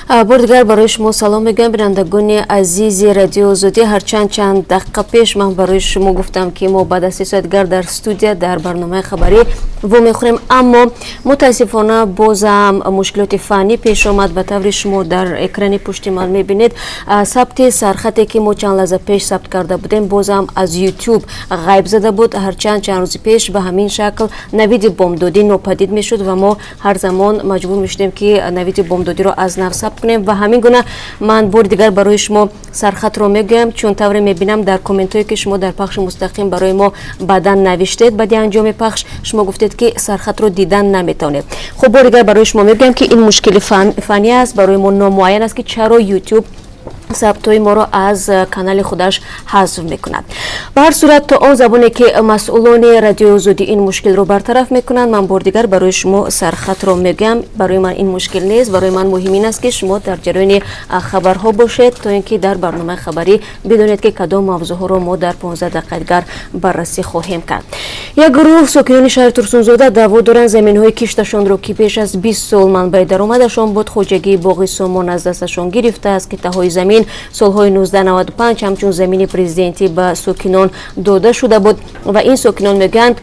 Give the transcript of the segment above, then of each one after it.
بار دیگر برای شما سلام میگم بینندگان عزیز رادیو آزادی. هرچند چند دقیقه پیش من برای شما گفتم که ما بعد از 3 ساعت دیگر در استودیو در برنامه خبری و میخوریم، اما متاسفانه باز هم مشکلات فنی پیش آمد و طوری شما در اکران پشت من میبینید ثبت سرخطی که ما چند لحظه پیش ثبت کرده بودیم باز هم از یوتیوب غیب زده بود. هرچند چند روز پیش به همین شکل نوید بمبدادی ناپدید میشد و ما هر زمان مجبور میشدیم که نوید بمبدادی رو از نو ثبت کنیم و همین گونه من بار دیگر برای شما سرخط رو میگم، چون طوری میبینم در کامنت هایی که شما در پخش مستقیم برای ما بعداً نوشتید بعد انجام پخش شما گفتید که سرخط رو دیدن نمیتونه. خب بار دیگر برای شما میگم که این مشکل فنی است، برای ما نامعین است که چرا یوتیوب ثبت‌های ما را از کانال خودش حذف میکند. به هر صورت تا آن زبانی که مسئولان رادیو آزادی این مشکل رو برطرف میکنند من بار دیگر برای شما سرخط رو میگم. برای من این مشکل نیست، برای من مهم این است که شما در جریان خبرها باشید تا اینکه در برنامه خبری بدونید که کدام موضوع رو ما در 15 دقیقه دیگر بررسی خواهیم کرد. یک گروه ساکنان شهر ترسونزاده دعوا دارند زمین‌های کشتشان را که پیش از 20 سال منبع درآمدشان بود خواجگی باغ سامان از دستشان گرفته است که تهای زمین سالهای 1995 همچون زمین پرزیدنتی به ساکنان داده شده بود و این ساکنان میگند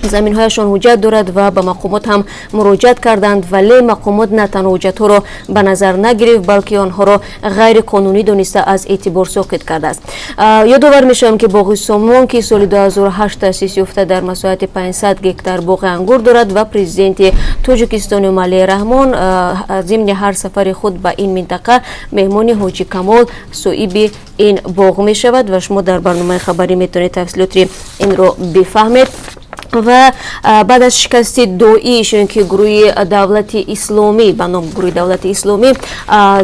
زمین هایشان حجت دارد و به مقامات هم مراجعت کردند، ولی مقامات نه تنها حجت ها را به نظر نگرفت بلکه آنها را غیر قانونی دانسته از اعتبار ساقط کرده است. یادآور میشم که باغ سامان که سال 2008 تأسیس یافته در مساحت 500 گکتار باغ انگور دارد و پرزیدنت تاجیکستان علی رحمان ضمن هر سفر خود به این منطقه مهمان حاجی کمال صاحب این باغ می شود و شما در برنامه خبری میتونید تفصیلات این رو بفهمید. و بعد از شکست دوئیشون که گروه دولت اسلامی به نام گروه دولت اسلامی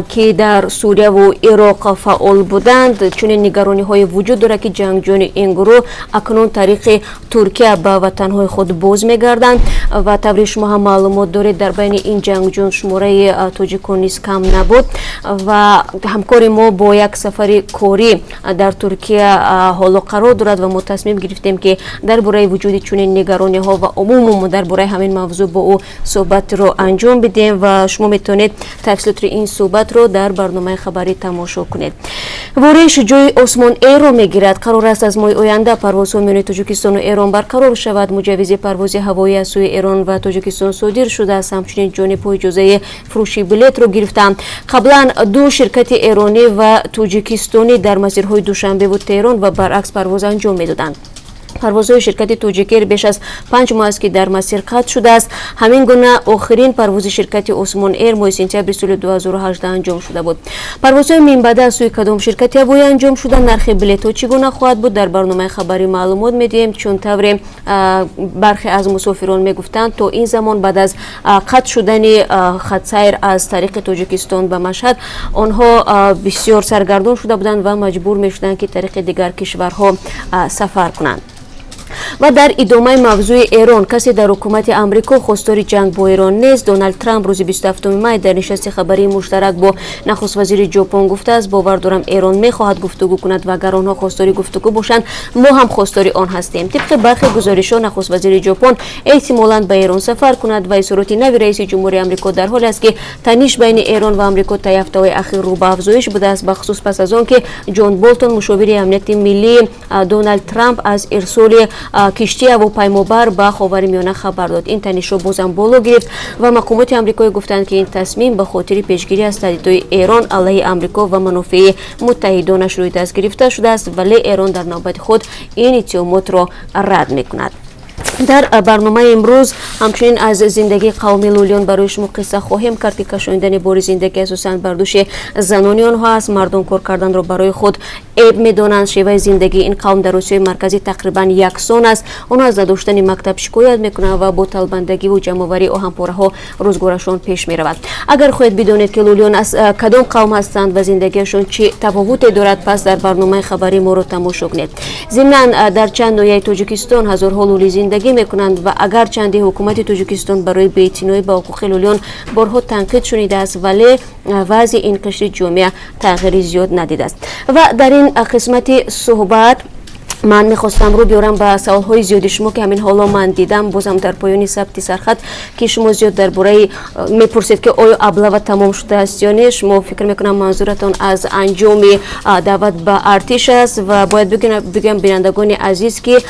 که در سوریه و عراق فعال بودند، چون نگرانی های وجود دارد که جنگجویان این گروه اکنون طریق ترکیه به وطنهای خود باز میگردند و طوری شما هم معلومات دارید در بین این جنگجویان شماره تاجیکان نیز کم نبود و همکاری ما با یک سفر کاری در ترکیه حالا قرار دارد و ما تصمیم گرفتیم که درباره وجود چون نگرانی ها و عموم در برای همین موضوع با او صحبت رو انجام بدیم و شما میتونید تفصیلات این صحبت رو در برنامه خبری تماشا کنید. وارش جای عثمان ایر رو میگیرد. قرار است از ماه آینده پروازها میان تاجیکستان و ایران برقرار شود. مجوز پرواز هوایی از سوی ایران و تاجیکستان صادر شده است. همچنین جانب اجازه فروش بلیط رو گرفتند. قبلا دو شرکت ایرانی و تاجیکستانی در مسیرهای دوشنبه و تهران و برعکس پرواز انجام میدادند. پروازهای شرکت توجیکر بیش از 5 ماه است که در مسیر قطع شده است. همین گونه آخرین پرواز شرکت عثمان ایر ماه سپتامبر سال 2018 انجام شده بود. پروازهای من بعد از سوی کدام شرکت هوایی انجام شده، نرخ بلیط ها چگونه خواهد بود در برنامه خبری معلومات میدیم، چون طور برخی از مسافران میگفتند تا این زمان بعد از قطع شدن خط سیر از طریق تاجیکستان به مشهد آنها بسیار سرگردان شده بودند و مجبور میشدند که طریق دیگر کشورها سفر کنند. و در ادامه موضوع ایران، کسی در حکومت امریکا خواستار جنگ با ایران نیست. دونالد ترامپ روز 27 می در نشست خبری مشترک با نخست وزیر ژاپن گفته است باور دارم ایران میخواهد گفتگو کند و اگر آنها خواستار گفتگو باشند ما هم خواستار آن هستیم. طبق برخی گزارش‌ها نخست وزیر ژاپن احتمالاً به ایران سفر کند و اظهارات نوی رئیس جمهوری آمریکا در حالی است که تنش بین ایران و آمریکا طی هفته‌های اخیر رو به افزایش بوده است، بخصوص پس از آنکه جان بولتون مشاور امنیت ملی دونالد ترامپ از ارسال کشتی هواپیمابر به خاورمیانه خبر داد. این تنش رو بازم بالا گرفت و مقامات آمریکایی گفتند که این تصمیم به خاطر پیشگیری از تهدیدهای ایران علیه آمریکا و منافع متحدانش روی دست گرفته شده است، ولی ایران در نوبت خود این اتهامات را رد میکند. در برنامه امروز همچنین از زندگی قومی لولیان برای شما قصه خواهیم کرد که کشاندن بار زندگی اساساً بر دوش زنانی آنها است. مردم کار کردن را برای خود عیب میدانند. شیوه زندگی این قوم در آسیای مرکزی تقریبا یکسان است. آنها از نداشتن مکتب شکایت میکنند و با طلبندگی و جمع‌آوری آهن‌پاره ها روزگارشان پیش میرود. اگر خواهید بدانید که لولیان از کدام قوم هستند و زندگیشان چه تفاوتی دارد، پس در برنامه خبری ما را تماشا کنید. ضمناً در چند ناحیه تاجیکستان هزارها لولی زندگی میکنند و اگر چندی حکومت تاجیکستان برای بی‌اعتنایی با حقوق لولیان بارها تنقید شنیده است، ولی وضع این قشر جامعه تغییری زیاد ندیده است. و در این قسمت صحبت من میخواستم رو بیارم به سوالهای زیادی شما که همین حالا من دیدم، بازم در پایان ثبت سرخط که شما زیاد درباره میپرسید که آیا ابله تمام شده است یا نه. شما فکر میکنم منظورتون از انجام دعوت به ارتش است و باید بگم بینندگان عزیز که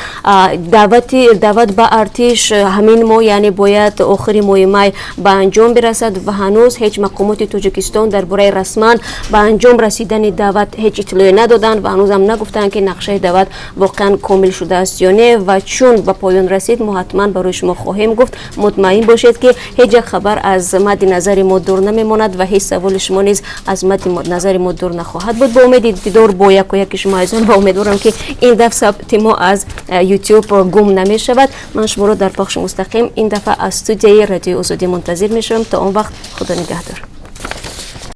دعوت به ارتش همین ماه، یعنی باید آخر ماه می به انجام برسد و هنوز هیچ مقامات تاجیکستان درباره رسما به انجام رسیدن دعوت هیچ اطلاعی ندادن و هنوز هم نگفتن که نقشه دعوت واقعا کامل شده است یا نه و چون به پایان رسید ما حتما برای شما خواهیم گفت. مطمئن باشید که هیچ خبر از مد نظر ما دور نمیماند و هیچ سوال شما نیز از مد نظر ما دور نخواهد بود. با امید دیدار با یک و یک شما عزیزان و امیدوارم که این دفعه ثبت ما از یوتیوب گم نمی شود. من شما رو در پخش مستقیم این دفعه از استودیوی رادیو آزادی منتظر می شوم. تا اون وقت خدا نگهدار.